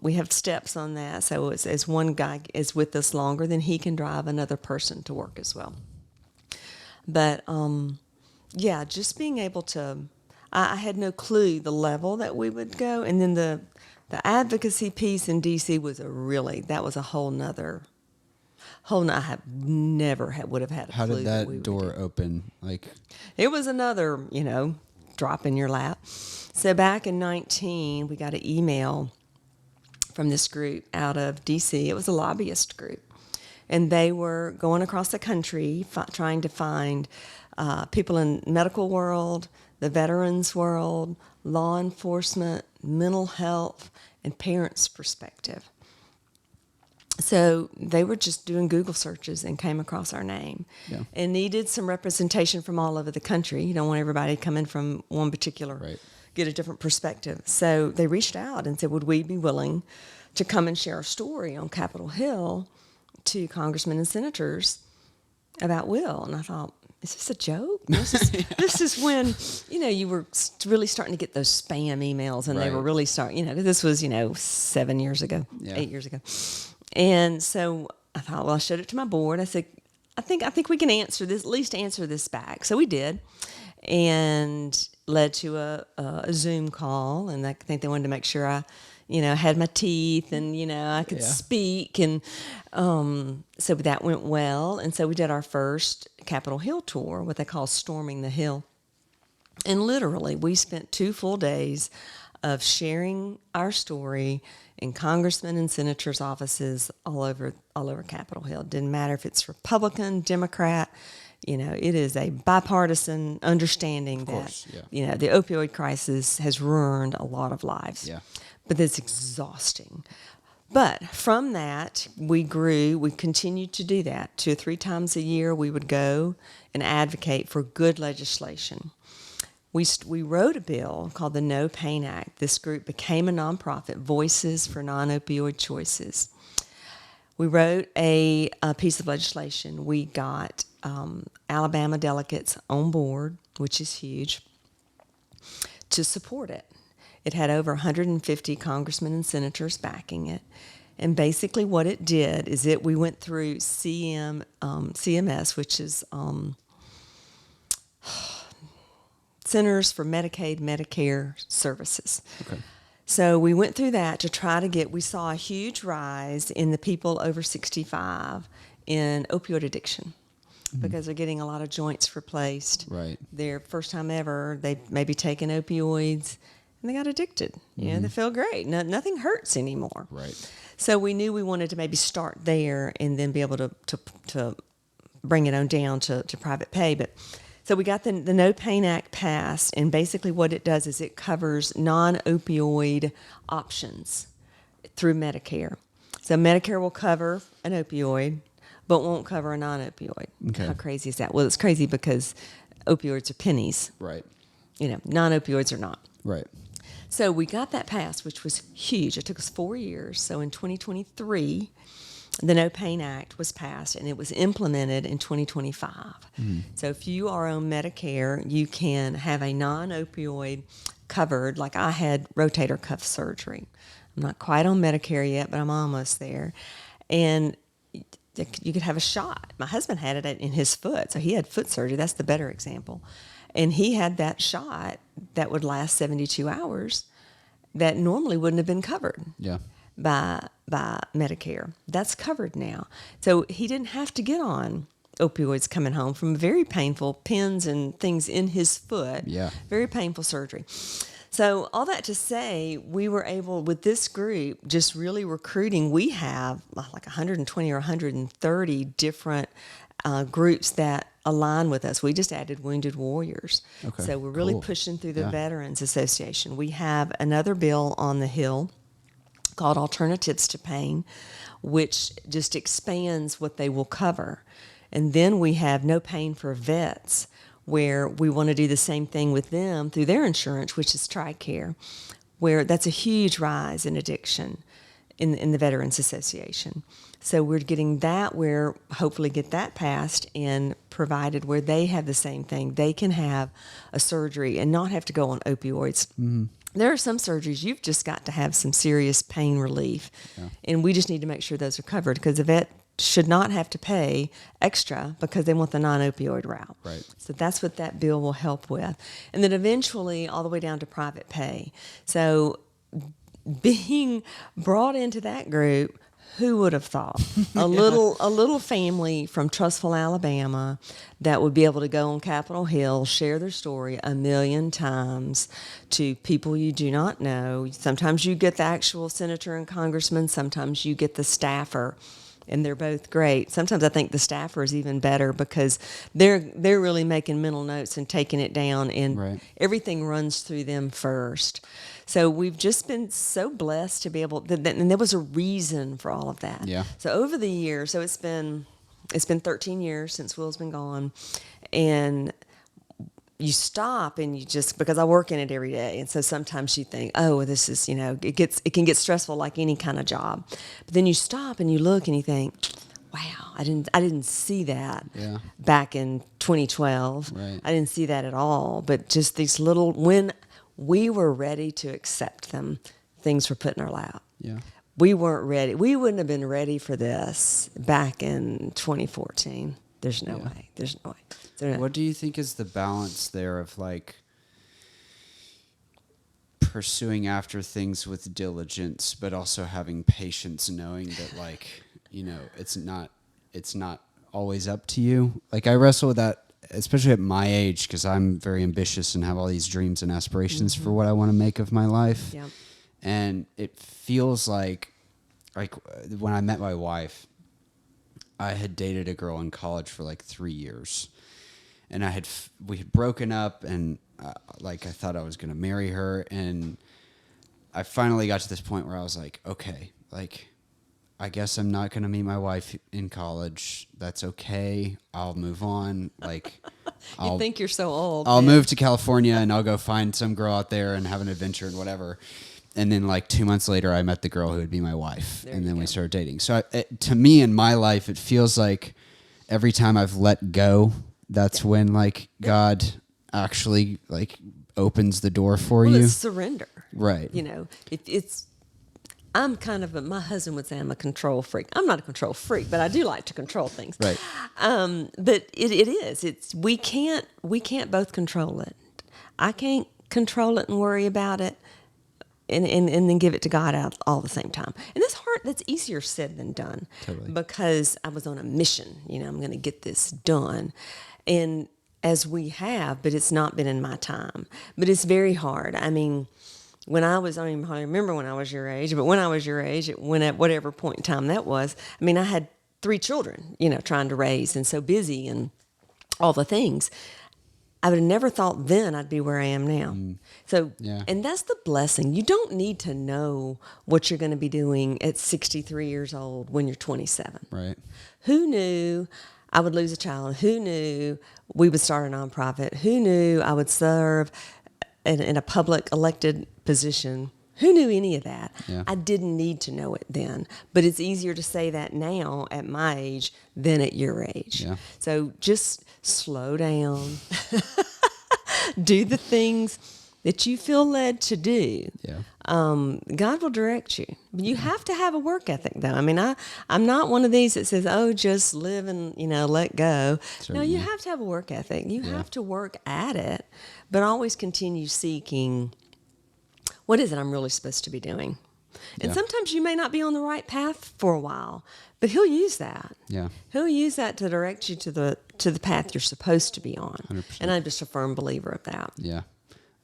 We have steps on that. So as one guy is with us longer, then he can drive another person to work as well. But yeah, just being able to, I had no clue the level that we would go. And then the advocacy piece in DC was that was a whole nother, I have never would have had a How clue. did that door open? Like, it was another, drop in your lap. So back in 19, we got an email from this group out of DC. It was a lobbyist group. And they were going across the country trying to find people in medical world, the veterans world, law enforcement, mental health, and parents' perspective. So they were just doing Google searches and came across our name and needed some representation from all over the country. You don't want everybody coming from one particular, get a different perspective. So they reached out and said, would we be willing to come and share our story on Capitol Hill to congressmen and senators about Will? And I thought, is this a joke? This is when, you were really starting to get those spam emails, and they were really starting, this was, 7 years ago, 8 years ago. And so I thought, well, I showed it to my board. I said, I think we can answer this, at least answer this back. So we did, and led to a Zoom call. And I think they wanted to make sure I, had my teeth and, I could speak. And so that went well. And so we did our first Capitol Hill tour, what they call Storming the Hill. And literally, we spent 2 full days of sharing our story in congressmen and senators' offices all over Capitol Hill. It didn't matter if it's Republican, Democrat. It is a bipartisan understanding that the opioid crisis has ruined a lot of lives. Yeah. But it's exhausting. But from that, we grew. We continued to do that. 2 or 3 times a year, we would go and advocate for good legislation. We wrote a bill called the No Pain Act. This group became a nonprofit, Voices for Non-Opioid Choices. We wrote a piece of legislation. We got Alabama delegates on board, which is huge, to support it. It had over 150 congressmen and senators backing it. And basically what it did is we went through CMS, which is Centers for Medicaid, Medicare Services. Okay. So we went through that to try to we saw a huge rise in the people over 65 in opioid addiction because they're getting a lot of joints replaced. Right. Their first time ever, they maybe taken opioids and they got addicted. They feel great. Nothing hurts anymore. Right. So we knew we wanted to maybe start there and then be able to bring it on down to private pay. So we got the No Pain Act passed, and basically what it does is it covers non-opioid options through Medicare. So Medicare will cover an opioid, but won't cover a non-opioid. Okay. How crazy is that? Well, it's crazy because opioids are pennies. Right. Non-opioids are not. Right. So we got that passed, which was huge. It took us 4 years. So in 2023... the No Pain Act was passed, and it was implemented in 2025. Mm-hmm. So if you are on Medicare, you can have a non-opioid covered, like I had rotator cuff surgery. I'm not quite on Medicare yet, but I'm almost there. And you could have a shot. My husband had it in his foot, so he had foot surgery. That's the better example. And he had that shot that would last 72 hours that normally wouldn't have been covered. Yeah. By Medicare. That's covered now. So he didn't have to get on opioids coming home from very painful pins and things in his foot. Yeah. Very painful surgery. So all that to say, we were able, with this group, just really recruiting. We have like 120 or 130 different groups that align with us. We just added Wounded Warriors. Okay, so we're really pushing through the Veterans Association. We have another bill on the Hill called Alternatives to Pain, which just expands what they will cover. And then we have No Pain for Vets, where we want to do the same thing with them through their insurance, which is TRICARE, where that's a huge rise in addiction in the Veterans Association. So we're getting that where hopefully get that passed and provided where they have the same thing. They can have a surgery and not have to go on opioids. Mm-hmm. there are some surgeries you've just got to have some serious pain relief, and we just need to make sure those are covered, because the vet should not have to pay extra because they want the non-opioid route. Right. So that's what that bill will help with. And then eventually all the way down to private pay. So being brought into that group, who would have thought? A little family from Trussville, Alabama, that would be able to go on Capitol Hill, share their story 1,000,000 times to people you do not know. Sometimes you get the actual senator and congressman, sometimes you get the staffer, and they're both great. Sometimes I think the staffer is even better because they're really making mental notes and taking it down, and everything runs through them first. So we've just been so blessed to be able, and there was a reason for all of that. Yeah. So over the years, so it's been 13 years since Will's been gone, and you stop and you just, because I work in it every day, and so sometimes you think, oh, this is, it can get stressful like any kind of job. But then you stop and you look and you think, wow, I didn't see that back in 2012. Right. I didn't see that at all. But just these little, when we were ready to accept them, things were put in our lap. Yeah. We weren't ready. We wouldn't have been ready for this back in 2014. There's no way. There's no way. What do you think is the balance there of like pursuing after things with diligence, but also having patience, knowing that like, it's not always up to you? Like I wrestle with that, especially at my age, because I'm very ambitious and have all these dreams and aspirations for what I want to make of my life. Yeah. And it feels like when I met my wife, I had dated a girl in college for like 3 years, and we had broken up, and I thought I was going to marry her, and I finally got to this point where I was like, okay, like I guess I'm not going to meet my wife in college. That's okay. I'll move on. Like You think you're so old. I'll move to California and I'll go find some girl out there and have an adventure and whatever. And then like 2 months later, I met the girl who would be my wife. And then we started dating. So to me in my life, it feels like every time I've let go, that's when like God actually like opens the door for you. It's surrender. Right. I'm kind of my husband would say I'm a control freak. I'm not a control freak, but I do like to control things. Right. But it is. We can't both control it. I can't control it and worry about it and then give it to God out all the same time. And that's easier said than done. Totally. Because I was on a mission. I'm going to get this done. And as we have, but it's not been in my time. But it's very hard. I mean, I don't even remember when I was your age, but when I was your age, at whatever point in time that was, I mean, I had 3 children, trying to raise, and so busy and all the things. I would have never thought then I'd be where I am now. So, and that's the blessing. You don't need to know what you're going to be doing at 63 years old when you're 27. Right. Who knew I would lose a child? Who knew we would start a nonprofit? Who knew I would serve in a public elected position? Who knew any of that? Yeah. I didn't need to know it then, but it's easier to say that now at my age than at your age. Yeah. So just slow down, do the things that you feel led to do. Yeah. God will direct you. But you have to have a work ethic, though. I mean, I'm not one of these that says, oh, just live and, let go. Certainly. No, you have to have a work ethic. You have to work at it, but always continue seeking, what is it I'm really supposed to be doing? And sometimes you may not be on the right path for a while, but he'll use that. Yeah. He'll use that to direct you to the path you're supposed to be on. 100%. And I'm just a firm believer of that. Yeah.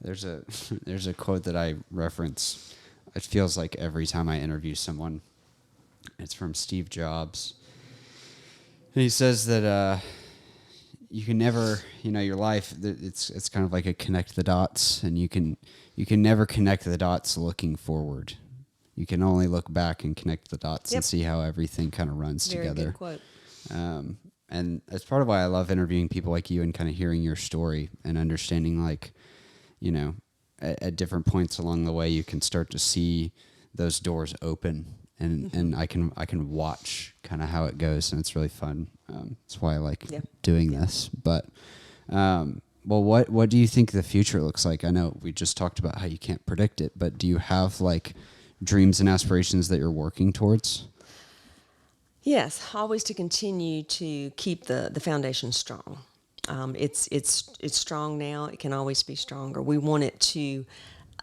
There's a quote that I reference. It feels like every time I interview someone, it's from Steve Jobs. And he says that you can never, your life, it's kind of like a connect the dots, and you can never connect the dots looking forward. You can only look back and connect the dots and see how everything kind of runs together. Very good quote. And that's part of why I love interviewing people like you and kind of hearing your story and understanding, like, at different points along the way, you can start to see those doors open, and I can watch kind of how it goes, and it's really fun. That's why I like doing this. But Well, what do you think the future looks like? I know we just talked about how you can't predict it, but do you have like dreams and aspirations that you're working towards? Yes, always to continue to keep the foundation strong. It's strong now. It can always be stronger. We want it to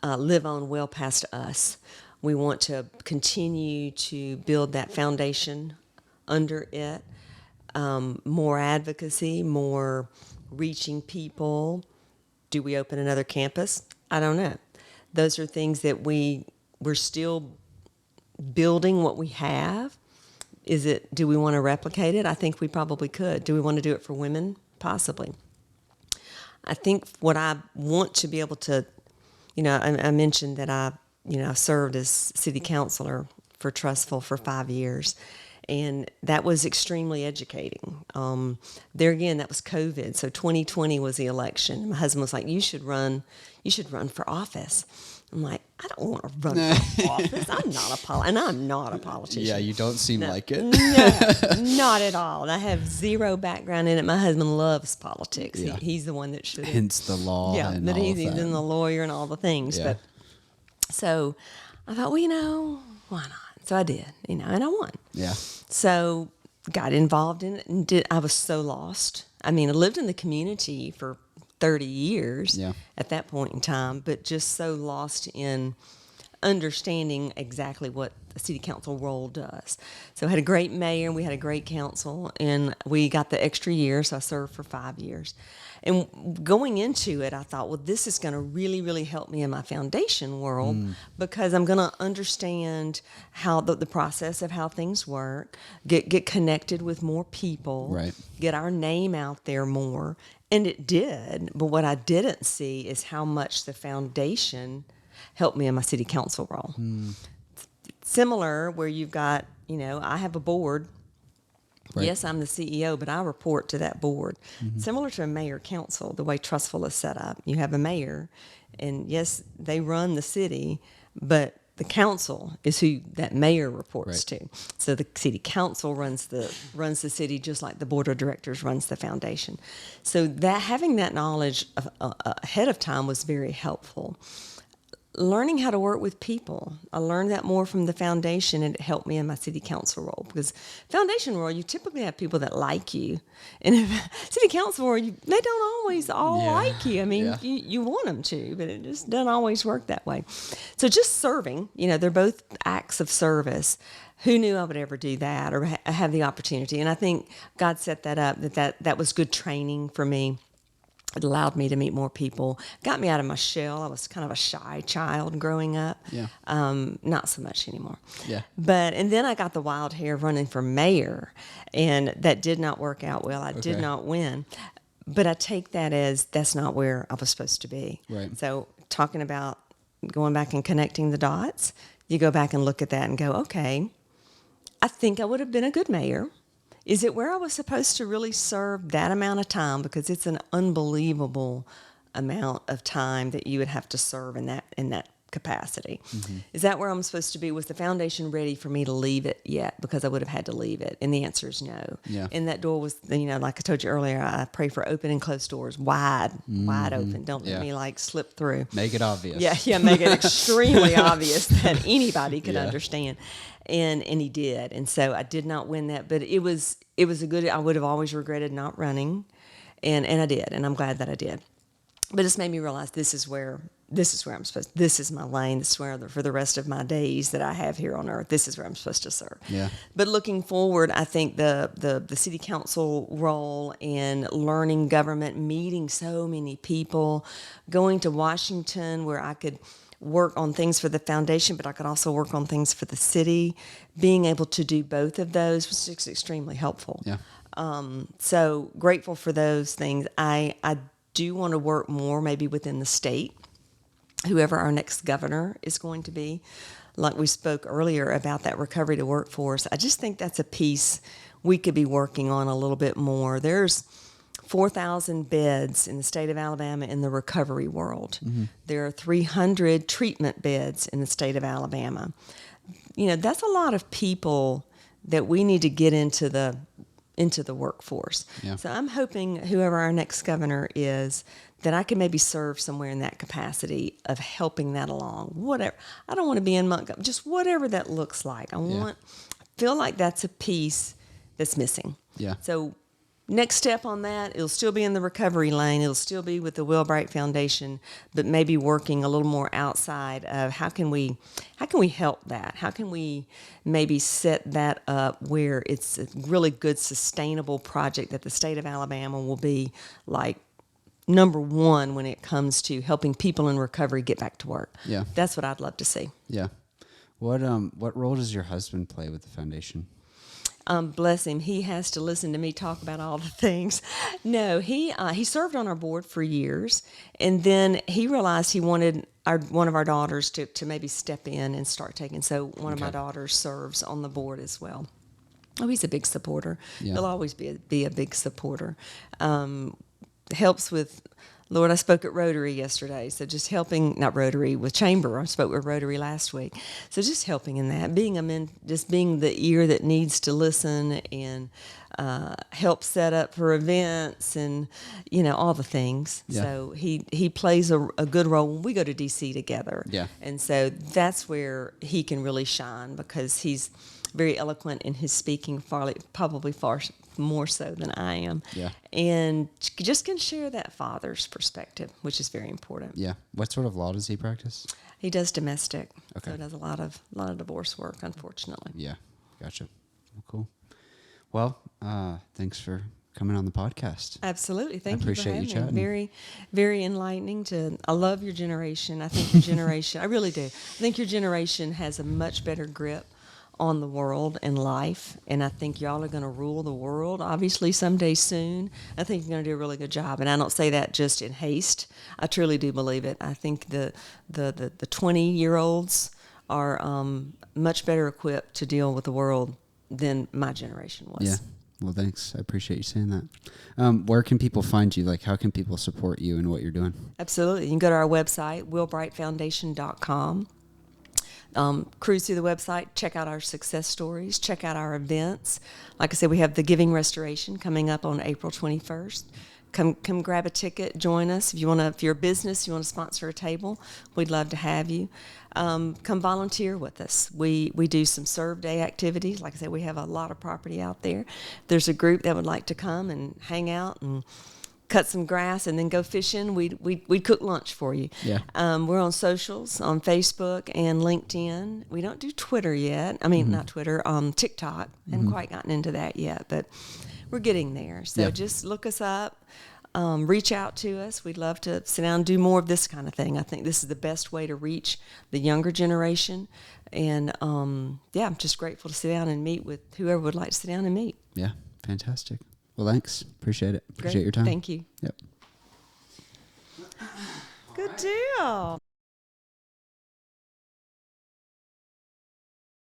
live on well past us. We want to continue to build that foundation under it. More advocacy, more reaching people. Do we open another campus? I don't know. Those are things that we're still building what we have. Do we want to replicate it? I think we probably could. Do we want to do it for women? Possibly. I think what I want to be able to, I mentioned that I served as city councilor for Trustful for 5 years. And that was extremely educating. There again, that was COVID. So 2020 was the election. My husband was like, "You should run for office." I'm like, "I don't want to run for office. I'm not a politician." Yeah, you don't seem like it. No, not at all. And I have zero background in it. My husband loves politics. Yeah. He's the one that should. Hence the law. Yeah, and but all he's of that. in the lawyer and all the things. Yeah. But so I thought, why not? So I did, and I won. Yeah. So got involved in it and I was so lost. I mean, I lived in the community for 30 years Yeah. at that point in time, but just so lost in understanding exactly what the city council role does. So I had a great mayor and we had a great council, and we got the extra year, so I served for 5 years. And going into it, I thought, well, this is going to really, really help me in my foundation world because I'm going to understand how the process of how things work, get connected with more people, Right. get our name out there more. And it did. But what I didn't see is how much the foundation helped me in my city council role. Similar, where you've got, I have a board. Right. Yes, I'm the CEO, but I report to that board. Similar to a mayor council, the way Trustful is set up. You have a mayor, and yes, they run the city, but the council is who that mayor reports to. So the city council runs the city just like the board of directors runs the foundation. So that having that knowledge ahead of time was very helpful. Learning how to work with people. I learned that more from the foundation, and it helped me in my city council role, because foundation role, you typically have people that like you. And in city council role, they don't always all like you. I mean, you want them to, but it just doesn't always work that way. So just serving, they're both acts of service. Who knew I would ever do that or have the opportunity? And I think God set that up, that was good training for me. It allowed me to meet more people, got me out of my shell. I was kind of a shy child growing up. Yeah. Not so much anymore. Yeah. And then I got the wild hair running for mayor, and that did not work out well. I did not win. But I take that as that's not where I was supposed to be. Right. So talking about going back and connecting the dots, you go back and look at that and go, okay, I think I would have been a good mayor. Is it where I was supposed to really serve that amount of time? Because it's an unbelievable amount of time that you would have to serve in that capacity. Is that where I'm supposed to be? Was the foundation ready for me to leave it yet? Because I would have had to leave it. And the answer is no. Yeah. And that door was, like I told you earlier, I pray for open and closed doors, wide open. Don't let me slip through. Make it obvious. Yeah, make it extremely obvious that anybody could understand. And he did. And so I did not win that, but it was a good, I would have always regretted not running. And I did, and I'm glad that I did. But it's made me realize this is where I'm supposed to, this is my lane. This is where for the rest of my days that I have here on earth, this is where I'm supposed to serve. Yeah. But looking forward, I think the city council role in learning government, meeting so many people, going to Washington where I could work on things for the foundation, but I could also work on things for the city. Being able to do both of those was just extremely helpful. Yeah. So grateful for those things. I do want to work more maybe within the state, whoever our next governor is going to be. Like we spoke earlier about that recovery to workforce, I just think that's a piece we could be working on a little bit more. There's 4,000 beds in the state of Alabama in the recovery world. There are 300 treatment beds in the state of Alabama. That's a lot of people that we need to get into the into the workforce. Yeah. So I'm hoping whoever our next governor is, that I can maybe serve somewhere in that capacity of helping that along. Whatever. I don't want to be in Montgomery, just whatever that looks like. I feel like that's a piece that's missing. Yeah. So next step on that, it'll still be in the recovery lane. It'll still be with the Will Bright Foundation, but maybe working a little more outside of how can we help that? How can we maybe set that up where it's a really good sustainable project that the state of Alabama will be like number one when it comes to helping people in recovery get back to work. Yeah. That's what I'd love to see. Yeah. What role does your husband play with the foundation? Bless him. He has to listen to me talk about all the things. No, he served on our board for years, and then he realized he wanted one of our daughters to maybe step in and start taking. So one of my daughters serves on the board as well. Oh, he's a big supporter. Yeah. He'll always be a big supporter. Helps with. Lord, I spoke at Rotary yesterday, so just helping, not Rotary, with Chamber. I spoke with Rotary last week. So just helping in that, just being the ear that needs to listen and help set up for events and, all the things. Yeah. So he plays a good role when we go to D.C. together. Yeah. And so that's where he can really shine because he's very eloquent in his speaking, probably far more so than I am. Yeah. And just can share that father's perspective, which is very important. Yeah. What sort of law does he practice? He does domestic. Okay. So he does a lot of divorce work, unfortunately. Yeah. Gotcha. Well, cool. Well, thanks for coming on the podcast. Absolutely. Thank you for appreciate you having me. chatting. Very, very enlightening. I love your generation. I think your generation, I really do. I think your generation has a much better grip on the world and life, and I think y'all are going to rule the world, obviously, someday soon. I think you're going to do a really good job, and I don't say that just in haste. I truly do believe it. I think the 20-year-olds are much better equipped to deal with the world than my generation was. Yeah. Well, thanks. I appreciate you saying that. Where can people find you? Like, how can people support you and what you're doing? Absolutely. You can go to our website, willbrightfoundation.com. Cruise through the website, check out our success stories, check out our events. Like I said, we have the Giving Restoration coming up on April 21st. Come grab a ticket, join us. If you're a business, you want to sponsor a table, we'd love to have you. Come volunteer with us. We do some serve day activities. Like I said, we have a lot of property out there. There's a group that would like to come and hang out and cut some grass and then go fishing. We'd cook lunch for you. Yeah. We're on socials, on Facebook and LinkedIn. We don't do Twitter yet. I mean, not Twitter, TikTok. Haven't quite gotten into that yet, but we're getting there. So just look us up, reach out to us. We'd love to sit down and do more of this kind of thing. I think this is the best way to reach the younger generation. And, I'm just grateful to sit down and meet with whoever would like to sit down and meet. Yeah. Fantastic. Well, thanks. Appreciate it. Great. Appreciate your time. Thank you. Yep. Good deal.